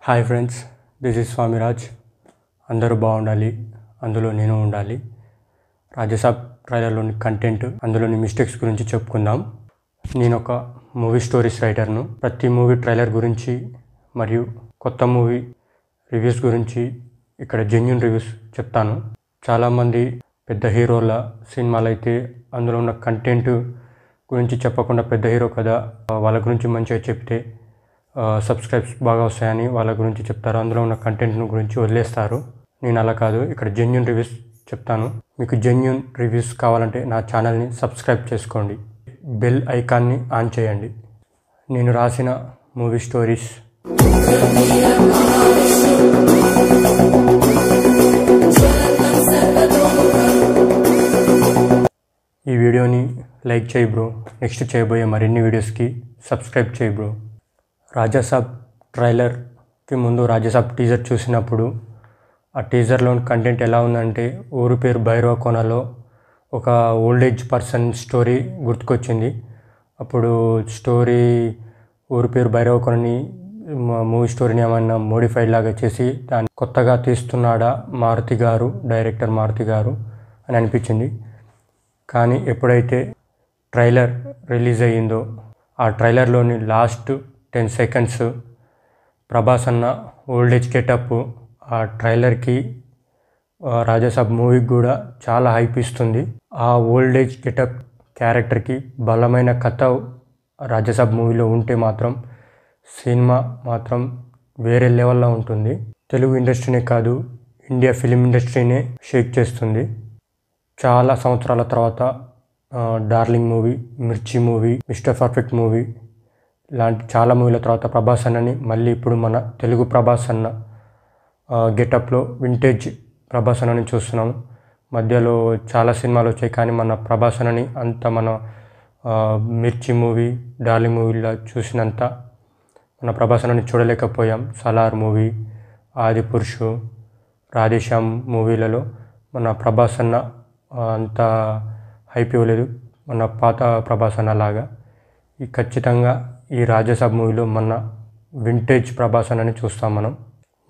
Hi friends, this is Swamiraj. అందరూ బాగుండాలి, అందులో నేను ఉండాలి. రాజసాబ్ ట్రైలర్లోని కంటెంట్, అందులోని మిస్టేక్స్ గురించి చెప్పుకుందాం. నేను ఒక మూవీ స్టోరీస్ రైటర్ను. ప్రతి మూవీ ట్రైలర్ గురించి మరియు కొత్త మూవీ రివ్యూస్ గురించి ఇక్కడ జెన్యూన్ రివ్యూస్ చెప్తాను. చాలామంది పెద్ద హీరోల సినిమాలు అయితే అందులో ఉన్న కంటెంట్ గురించి చెప్పకుండా పెద్ద హీరో కదా వాళ్ళ గురించి మంచిగా చెప్తే సబ్స్క్రైబ్స్ బాగా వస్తాయని వాళ్ళ గురించి చెప్తారు, అందులో ఉన్న కంటెంట్ గురించి వదిలేస్తారు. నేను అలా కాదు, ఇక్కడ జెన్యూన్ రివ్యూస్ చెప్తాను. మీకు జెన్యూన్ రివ్యూస్ కావాలంటే నా ఛానల్ని సబ్స్క్రైబ్ చేసుకోండి, బెల్ ఐకాన్ని ఆన్ చేయండి. నేను రాసిన మూవీ స్టోరీస్ ఈ వీడియోని లైక్ చేయి బ్రో. నెక్స్ట్ చేయబోయే మరిన్ని వీడియోస్కి సబ్స్క్రైబ్ చేయి బ్రో. రాజసాబ్ ట్రైలర్కి ముందు రాజసాబ్ టీజర్ చూసినప్పుడు ఆ టీజర్లోని కంటెంట్ ఎలా ఉందంటే, ఊరు పేరు భైరవ కోనలో ఒక ఓల్డేజ్ పర్సన్ స్టోరీ గుర్తుకొచ్చింది. అప్పుడు స్టోరీ ఊరు పేరు భైరవ కోనని మూవీ స్టోరీని ఏమన్నా మోడిఫైడ్ లాగా చేసి దాన్ని కొత్తగా తీస్తున్నాడా మారుతి గారు, డైరెక్టర్ మారుతి గారు అని అనిపించింది. కానీ ఎప్పుడైతే ట్రైలర్ రిలీజ్ అయ్యిందో ఆ ట్రైలర్లోని లాస్ట్ 10 seconds ప్రభాస్ అన్న ఓల్డేజ్ గెటప్ ఆ ట్రైలర్కి రాజసాబ్ మూవీకి కూడా చాలా హైప్ ఇస్తుంది. ఆ ఓల్డేజ్ గెటప్ క్యారెక్టర్కి బలమైన కథ రాజసాబ్ మూవీలో ఉంటే మాత్రం సినిమా మాత్రం వేరే లెవెల్లో ఉంటుంది. తెలుగు ఇండస్ట్రీనే కాదు, ఇండియా ఫిలిం ఇండస్ట్రీనే షేక్ చేస్తుంది. చాలా సంవత్సరాల తర్వాత డార్లింగ్ మూవీ, మిర్చి మూవీ, మిస్టర్ పర్ఫెక్ట్ మూవీ లాంటి చాలా మూవీల తర్వాత ప్రభాస్ అన్నని మళ్ళీ ఇప్పుడు మన తెలుగు ప్రభాస్ అన్న గెటప్లో వింటేజ్ ప్రభాస్ అన్నని చూస్తున్నాం. మధ్యలో చాలా సినిమాలు వచ్చాయి కానీ మన ప్రభాస్ అన్నని అంత మన మిర్చి మూవీ, డార్లింగ్ మూవీలో చూసినంత మన ప్రభాస్ అన్నని చూడలేకపోయాం. సలార్ మూవీ, ఆది పురుషు, రాధేశ్యామ్ మూవీలలో మన ప్రభాస్ అన్న అంత హైప్ ఇవ్వలేదు మన పాత ప్రభాస్ అన్న లాగా. ఖచ్చితంగా ఈ రాజసాబ్ మూవీలో మన వింటేజ్ ప్రభాస్ అన్నని చూస్తాం మనం.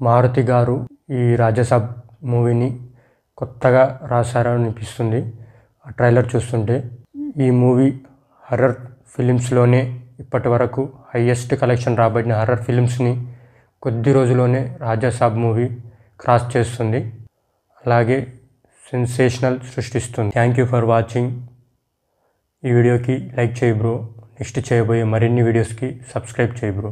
మారుతి గారు ఈ రాజసాబ్ మూవీని కొత్తగా రాశారని అనిపిస్తుంది ఆ ట్రైలర్ చూస్తుంటే. ఈ మూవీ హర్రర్ ఫిలిమ్స్లోనే ఇప్పటి వరకు హైయెస్ట్ కలెక్షన్ రాబడిన హర్రర్ ఫిలిమ్స్ని కొద్ది రోజుల్లోనే రాజసాబ్ మూవీ క్రాస్ చేస్తుంది, అలాగే సెన్సేషనల్ సృష్టిస్తుంది. Thank you for watching. ఈ వీడియోకి లైక్ చేయి బ్రో. నెక్స్ట్ చేయబోయే మరిన్ని వీడియోస్కి సబ్స్క్రైబ్ చేయి బ్రో.